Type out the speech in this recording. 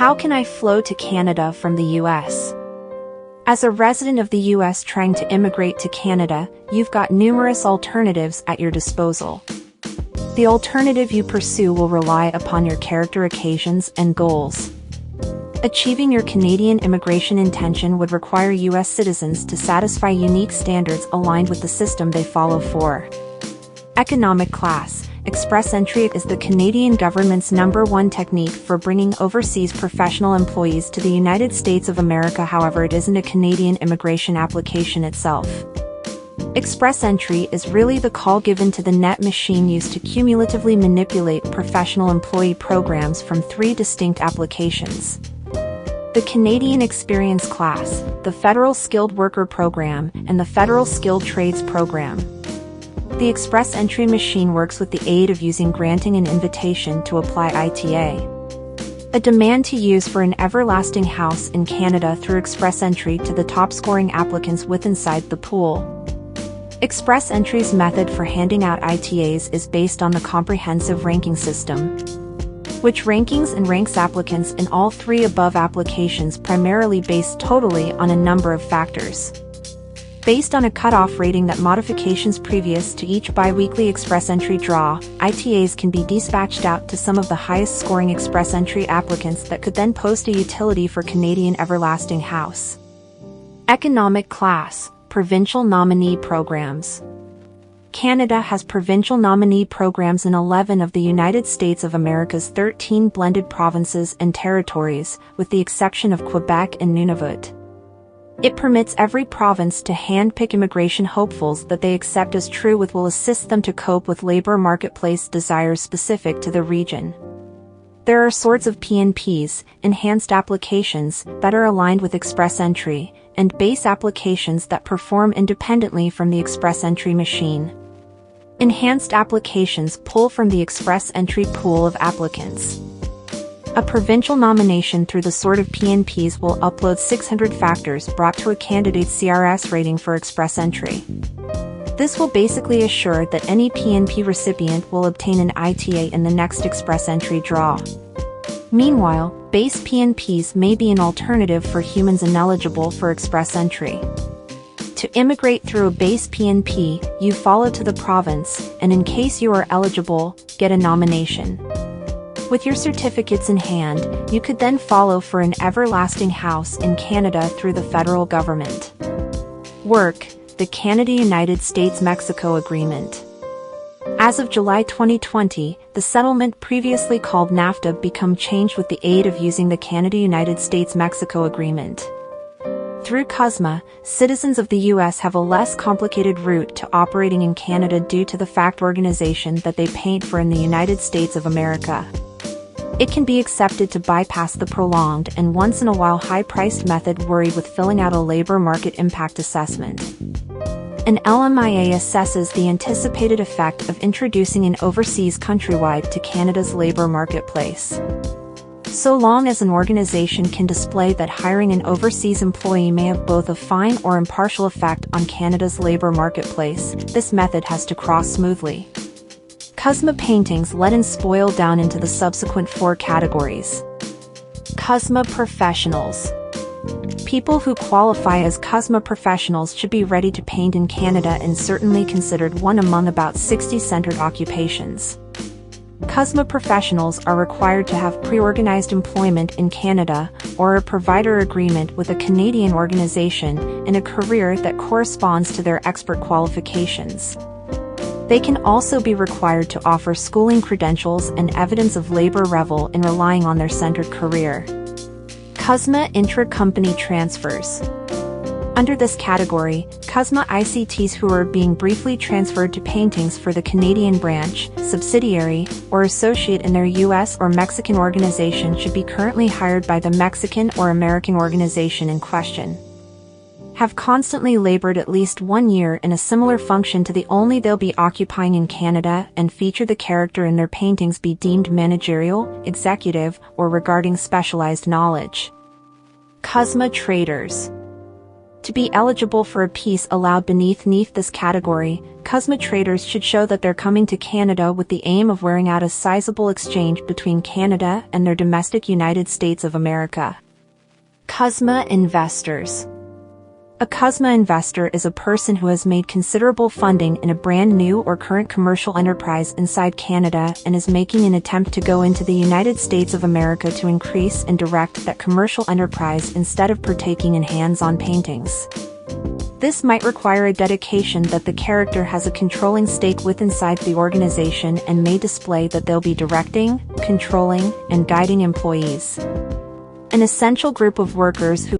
How can I flow to Canada from the US? As a resident of the US trying to immigrate to Canada, you've got numerous alternatives at your disposal. The alternative you pursue will rely upon your character, occasions, and goals. Achieving your Canadian immigration intention would require US citizens to satisfy unique standards aligned with the system they follow. For economic class, express entry is the Canadian government's #1 technique for bringing overseas professional employees to the United States of America. However, it isn't a Canadian immigration application itself. Express entry is really the call given to the net machine used to cumulatively manipulate professional employee programs from 3 distinct applications: the Canadian Experience Class, the Federal Skilled Worker Program, and the Federal Skilled Trades Program. The express entry machine works with the aid of using granting an invitation to apply ITA, a demand to use for an everlasting house in Canada through express entry to the top scoring applicants inside the pool. Express entry's method for handing out ITAs is based on the comprehensive ranking system, which rankings and ranks applicants in all 3 above applications, primarily based totally on a number of factors. Based on a cutoff rating that modifications previous to each bi-weekly express entry draw, ITAs can be dispatched out to some of the highest scoring express entry applicants that could then post a utility for Canadian everlasting house. Economic class, provincial nominee programs. Canada has provincial nominee programs in 11 of the United States of America's 13 blended provinces and territories, with the exception of Quebec and Nunavut. It permits every province to handpick immigration hopefuls that they accept as true with will assist them to cope with labor marketplace desires specific to the region. There are sorts of PNPs, enhanced applications, that are aligned with express entry, and base applications that perform independently from the express entry machine. Enhanced applications pull from the express entry pool of applicants. A provincial nomination through the sort of PNPs will upload 600 factors brought to a candidate's CRS rating for express entry. This will basically assure that any PNP recipient will obtain an ITA in the next express entry draw. Meanwhile, base PNPs may be an alternative for humans ineligible for express entry. To immigrate through a base PNP, you follow to the province, and in case you are eligible, get a nomination. With your certificates in hand, you could then follow for an everlasting house in Canada through the federal government. Work, the Canada-United States-Mexico Agreement. As of July 2020, the settlement previously called NAFTA became changed with the aid of using the Canada-United States-Mexico Agreement. Through CUSMA, citizens of the US have a less complicated route to operating in Canada due to the fact organization that they paint for in the United States of America. It can be accepted to bypass the prolonged and once-in-a-while high-priced method worried with filling out a labor market impact assessment. An LMIA assesses the anticipated effect of introducing an overseas countrywide to Canada's labor marketplace. So long as an organization can display that hiring an overseas employee may have both a fine or impartial effect on Canada's labor marketplace, this method has to cross smoothly. CUSMA paintings let in spoil down into the subsequent 4 categories. CUSMA professionals. People who qualify as CUSMA professionals should be ready to paint in Canada and certainly considered one among about 60 centered occupations. CUSMA professionals are required to have pre-organized employment in Canada or a provider agreement with a Canadian organization in a career that corresponds to their expert qualifications. They can also be required to offer schooling credentials and evidence of labor revel in relying on their centered career. CUSMA intra-company transfers. Under this category, CUSMA ICTs who are being briefly transferred to paintings for the Canadian branch, subsidiary, or associate in their US or Mexican organization should be currently hired by the Mexican or American organization in question. Have constantly labored at least 1 year in a similar function to the only they'll be occupying in Canada and feature the character in their paintings be deemed managerial, executive, or regarding specialized knowledge. CUSMA traders. To be eligible for a piece allowed beneath this category, CUSMA traders should show that they're coming to Canada with the aim of wearing out a sizable exchange between Canada and their domestic United States of America. CUSMA investors. A CUSMA investor is a person who has made considerable funding in a brand new or current commercial enterprise inside Canada and is making an attempt to go into the United States of America to increase and direct that commercial enterprise instead of partaking in hands-on paintings. This might require a dedication that the character has a controlling stake with inside the organization and may display that they'll be directing, controlling, and guiding employees. An essential group of workers who